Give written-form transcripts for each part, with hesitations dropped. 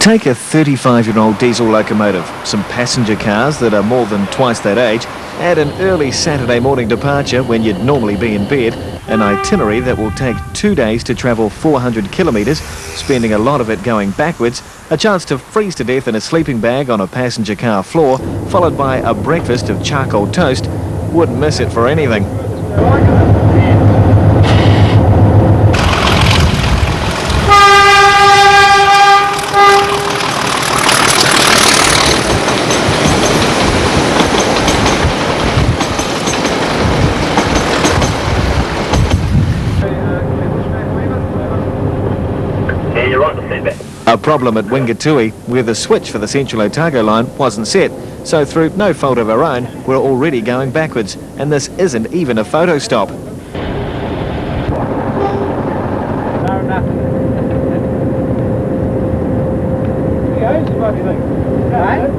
Take a 35-year-old diesel locomotive, some passenger cars that are more than twice that age, add an early Saturday morning departure when you'd normally be in bed, an itinerary that will take 2 days to travel 400 kilometres, spending a lot of it going backwards, a chance to freeze to death in a sleeping bag on a passenger car floor, followed by a breakfast of charcoal toast. Wouldn't miss it for anything. A problem at Wingatui, where the switch for the Central Otago line wasn't set, so through no fault of our own, we're already going backwards, and this isn't even a photo stop. No, nothing. Yeah, it's a funny thing. Right?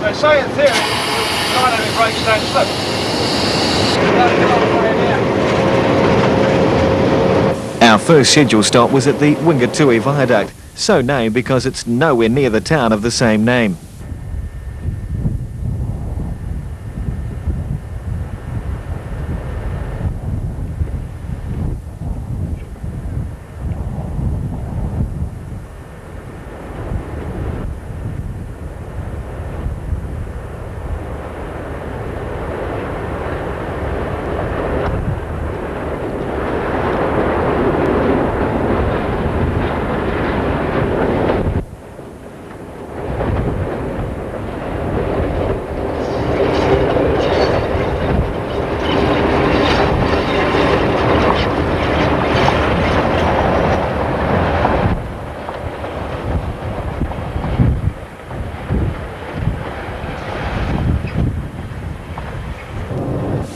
They say in theory, dynamic brakes don't slip. Our first scheduled stop was at the Wingatui Viaduct, so named because it's nowhere near the town of the same name.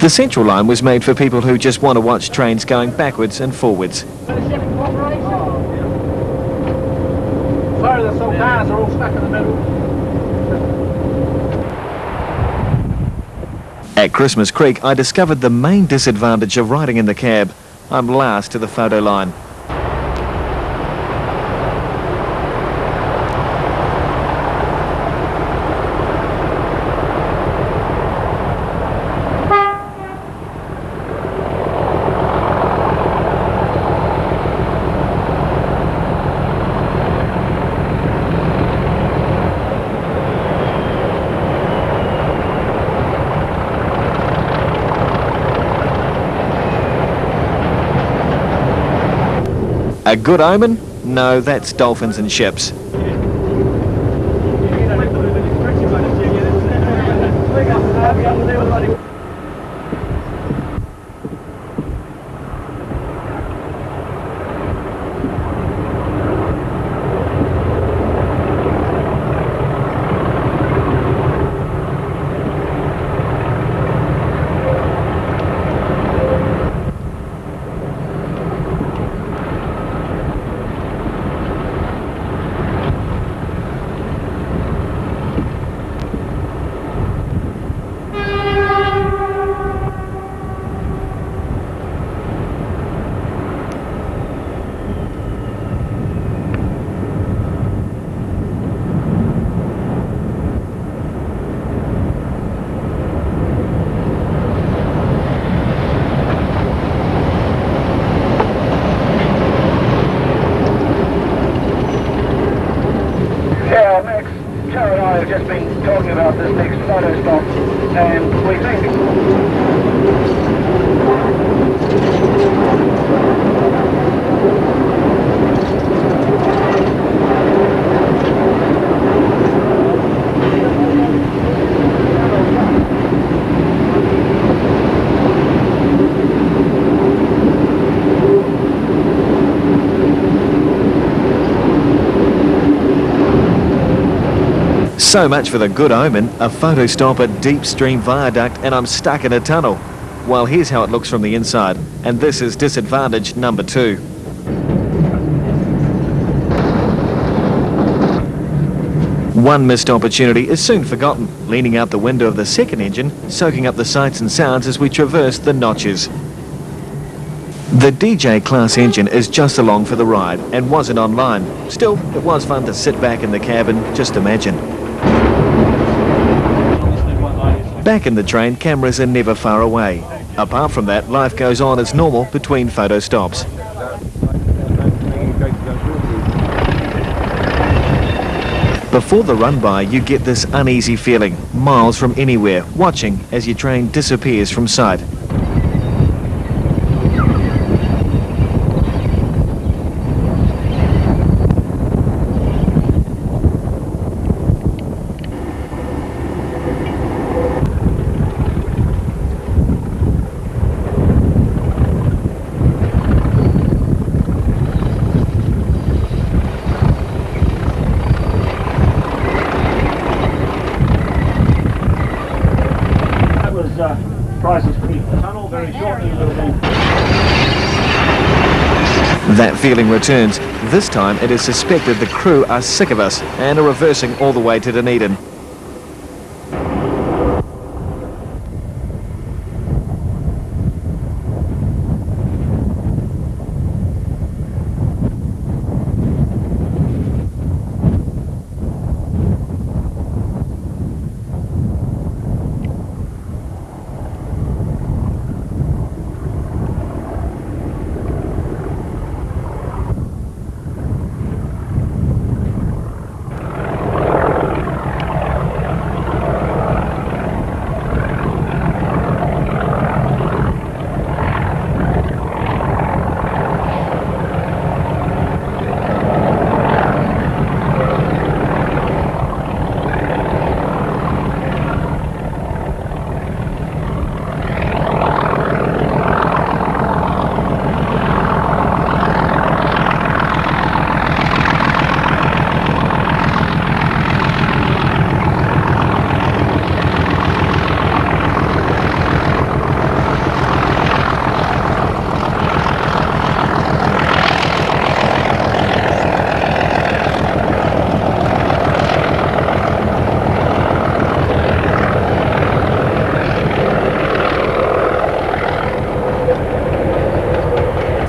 The Central line was made for people who just want to watch trains going backwards and forwards. Sorry, the sultanas are all stuck in the middle. At Christmas Creek, I discovered the main disadvantage of riding in the cab. I'm last to the photo line. A good omen? No, that's dolphins and ships. I've just been talking about this next photo stop, and we think So much for the good omen, a photo stop at Deep Stream Viaduct and I'm stuck in a tunnel. Well, here's how it looks from the inside, and this is disadvantage number 2. One missed opportunity is soon forgotten, leaning out the window of the second engine, soaking up the sights and sounds as we traverse the notches. The DJ class engine is just along for the ride and wasn't online. Still, it was fun to sit back in the cabin, just imagine. Back in the train, cameras are never far away. Apart from that, life goes on as normal between photo stops. Before the run-by, you get this uneasy feeling, miles from anywhere, watching as your train disappears from sight. That feeling returns. This time it is suspected the crew are sick of us and are reversing all the way to Dunedin.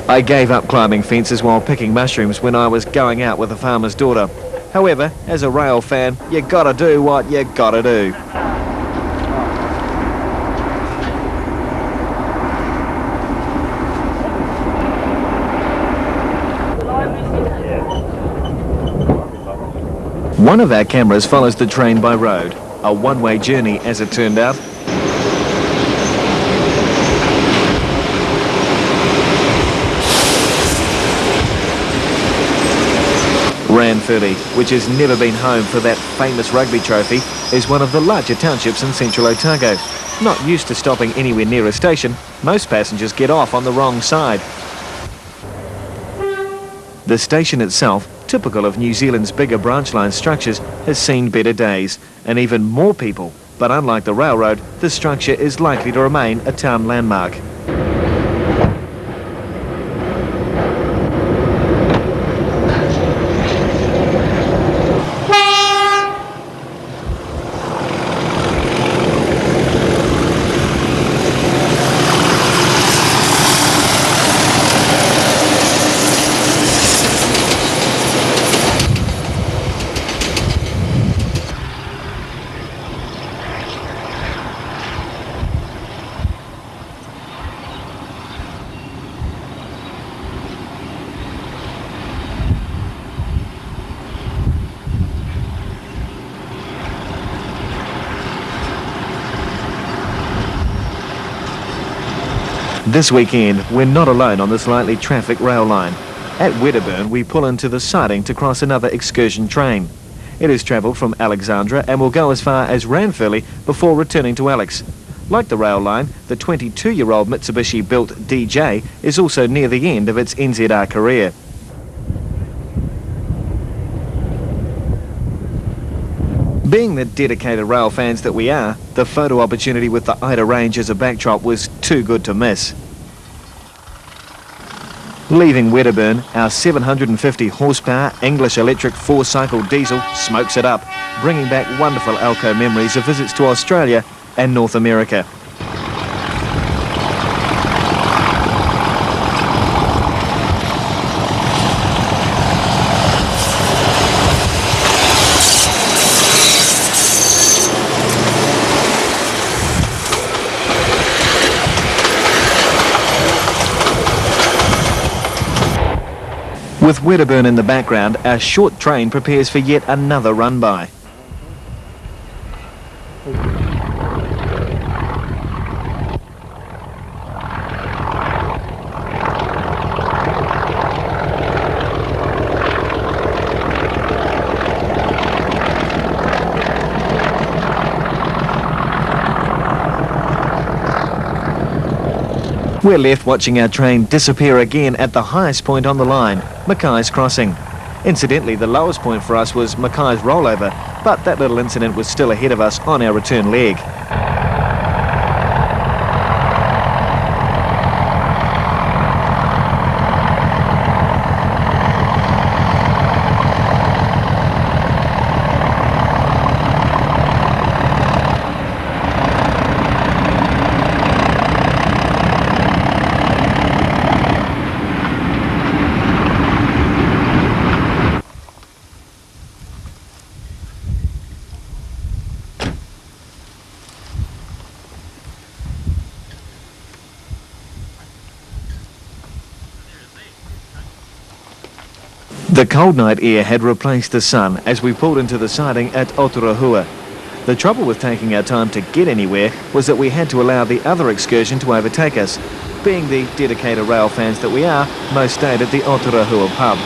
I gave up climbing fences while picking mushrooms when I was going out with a farmer's daughter. However, as a rail fan, you gotta do what you gotta do. One of our cameras follows the train by road, a one-way journey as it turned out. Ranfurly, which has never been home for that famous rugby trophy, is one of the larger townships in Central Otago. Not used to stopping anywhere near a station, most passengers get off on the wrong side. The station itself, typical of New Zealand's bigger branch line structures, has seen better days, and even more people. But unlike the railroad, the structure is likely to remain a town landmark. This weekend, we're not alone on this lightly trafficked rail line. At Wedderburn, we pull into the siding to cross another excursion train. It has travelled from Alexandra and will go as far as Ranfurly before returning to Alex. Like the rail line, the 22-year-old Mitsubishi-built DJ is also near the end of its NZR career. Being the dedicated rail fans that we are, the photo opportunity with the Ida Range as a backdrop was too good to miss. Leaving Wedderburn, our 750 horsepower English electric 4-cycle diesel smokes it up, bringing back wonderful Alco memories of visits to Australia and North America. With Wedderburn in the background, our short train prepares for yet another run-by. We're left watching our train disappear again at the highest point on the line, Mackay's Crossing. Incidentally, the lowest point for us was Mackay's rollover, but that little incident was still ahead of us on our return leg. The cold night air had replaced the sun as we pulled into the siding at Oturahua. The trouble with taking our time to get anywhere was that we had to allow the other excursion to overtake us. Being the dedicated rail fans that we are, most stayed at the Oturahua pub.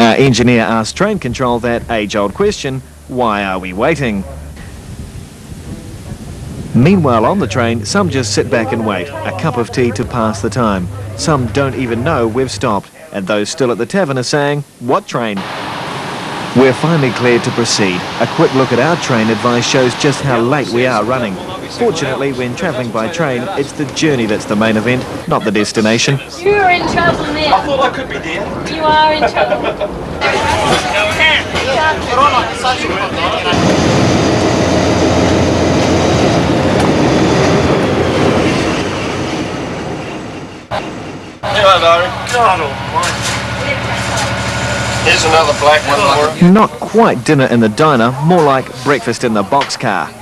Our engineer asked train control that age-old question, why are we waiting? Meanwhile on the train, some just sit back and wait, a cup of tea to pass the time. Some don't even know we've stopped, and those still at the tavern are saying, what train? We're finally cleared to proceed. A quick look at our train advice shows just how late we are running. Fortunately, when travelling by train, it's the journey that's the main event, not the destination. You're in trouble now. I thought I could be there. You are in trouble. Hello, Larry. God almighty. Here's another black one for you. Not quite dinner in the diner, more like breakfast in the boxcar.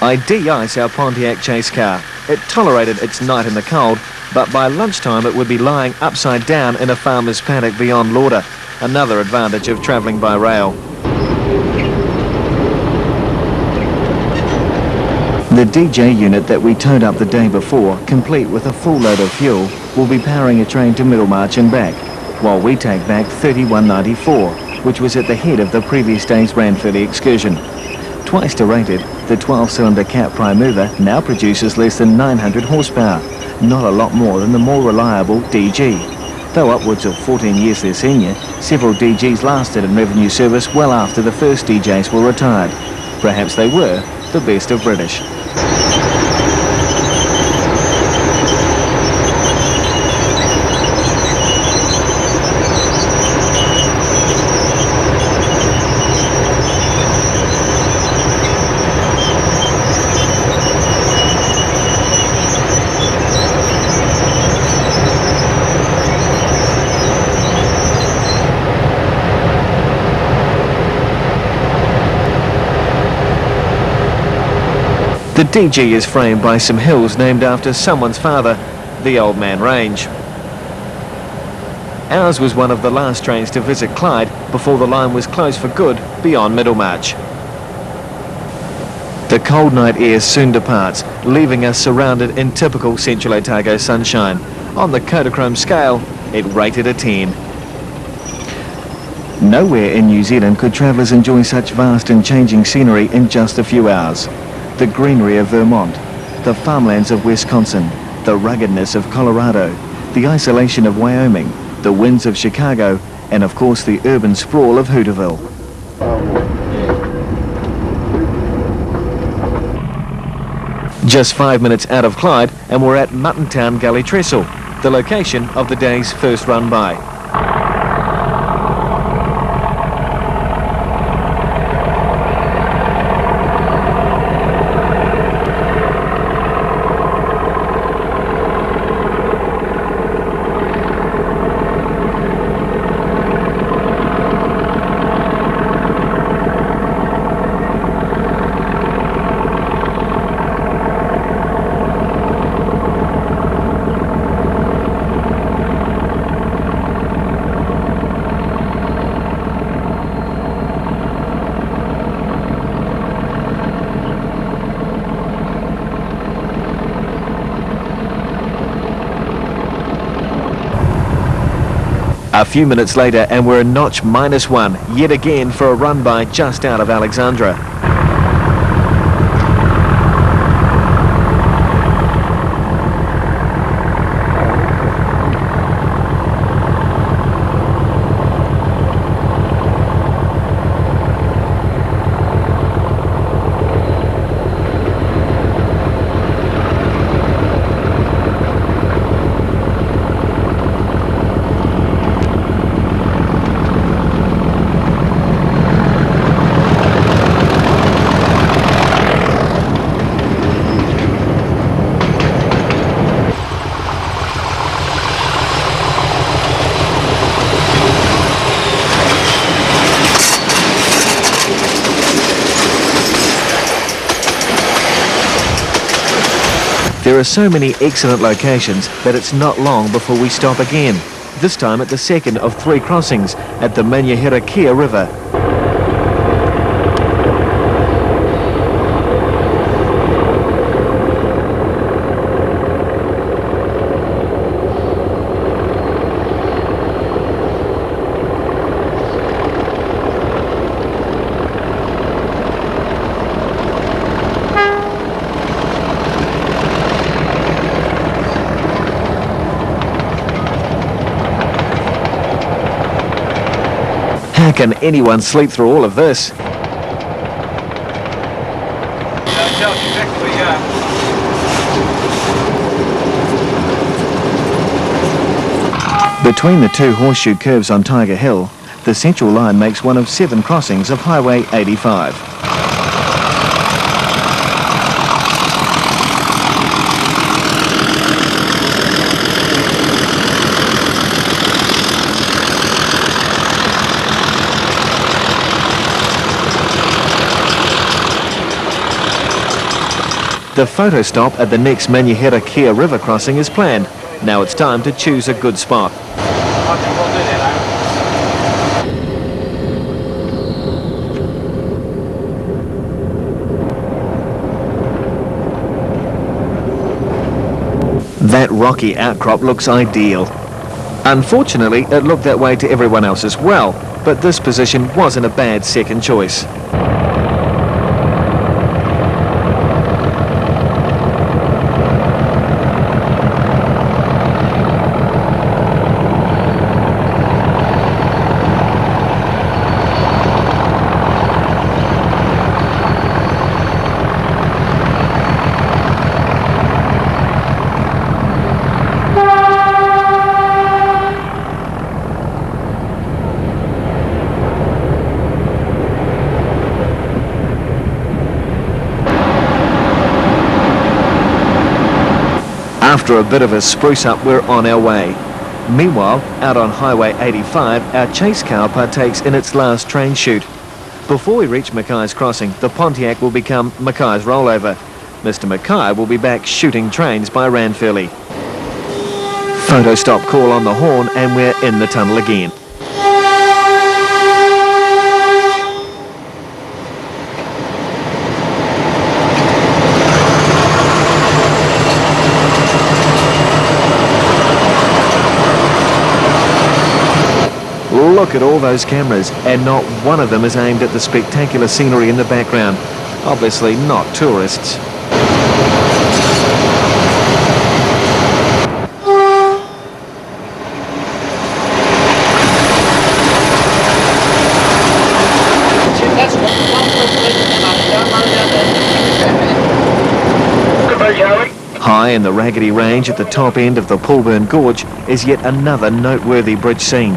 I de-ice our Pontiac chase car. It tolerated its night in the cold, but by lunchtime it would be lying upside down in a farmer's paddock beyond Lauder. Another advantage of travelling by rail. The DJ unit that we towed up the day before, complete with a full load of fuel, will be powering a train to Middlemarch and back, while we take back 3194, which was at the head of the previous day's Ranfurly excursion. Twice derated, the 12-cylinder Cat Prime Mover now produces less than 900 horsepower, not a lot more than the more reliable DG. Though upwards of 14 years their senior, several DGs lasted in revenue service well after the first DJs were retired. Perhaps they were the best of British. The DG is framed by some hills named after someone's father, the Old Man Range. Ours was one of the last trains to visit Clyde before the line was closed for good beyond Middlemarch. The cold night air soon departs, leaving us surrounded in typical Central Otago sunshine. On the Kodachrome scale, it rated a 10. Nowhere in New Zealand could travellers enjoy such vast and changing scenery in just a few hours. The greenery of Vermont, the farmlands of Wisconsin, the ruggedness of Colorado, the isolation of Wyoming, the winds of Chicago, and of course the urban sprawl of Hooterville. Just 5 minutes out of Clyde and we're at Muttontown Gully Trestle, the location of the day's first run by. A few minutes later and we're a notch -1, yet again for a run by just out of Alexandra. There are so many excellent locations that it's not long before we stop again, this time at the second of 3 crossings at the Kia River. How can anyone sleep through all of this? Between the 2 horseshoe curves on Tiger Hill, the central line makes one of 7 crossings of Highway 85. The photo stop at the next Kia River crossing is planned. Now it's time to choose a good spot. That rocky outcrop looks ideal. Unfortunately, it looked that way to everyone else as well, but this position wasn't a bad second choice. After a bit of a spruce up, we're on our way. Meanwhile, out on Highway 85, our chase car partakes in its last train chute. Before we reach Mackay's Crossing, the Pontiac will become Mackay's Rollover. Mr Mackay will be back shooting trains by Ranfurly. Photo stop call on the horn and we're in the tunnel again. Look at all those cameras, and not one of them is aimed at the spectacular scenery in the background. Obviously not tourists. High in the Raggedy Range at the top end of the Pulburn Gorge is yet another noteworthy bridge scene.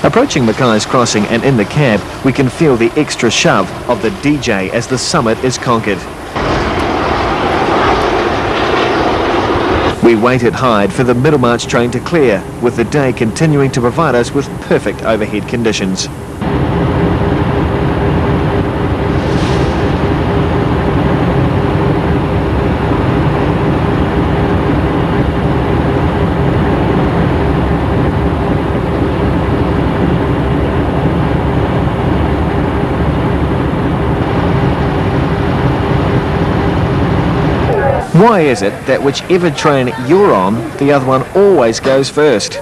Approaching Mackay's Crossing and in the cab, we can feel the extra shove of the DJ as the summit is conquered. We wait at Hyde for the Middlemarch train to clear, with the day continuing to provide us with perfect overhead conditions. Why is it that whichever train you're on, the other one always goes first?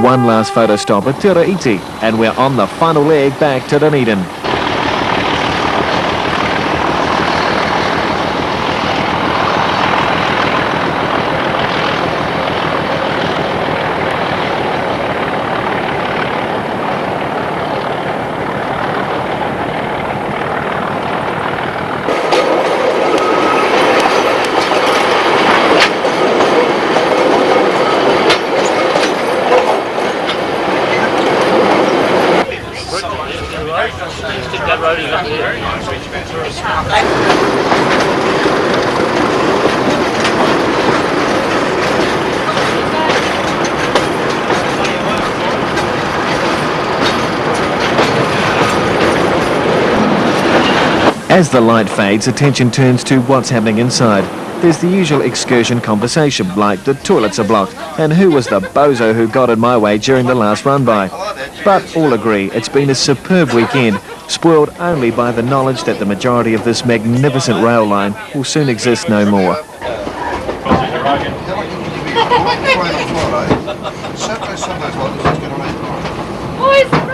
One last photo stop at Te Iti, and we're on the final leg back to Dunedin. As the light fades, attention turns to what's happening inside. There's the usual excursion conversation, like the toilets are blocked, and who was the bozo who got in my way during the last run-by. But all agree it's been a superb weekend, spoiled only by the knowledge that the majority of this magnificent rail line will soon exist no more. Boys!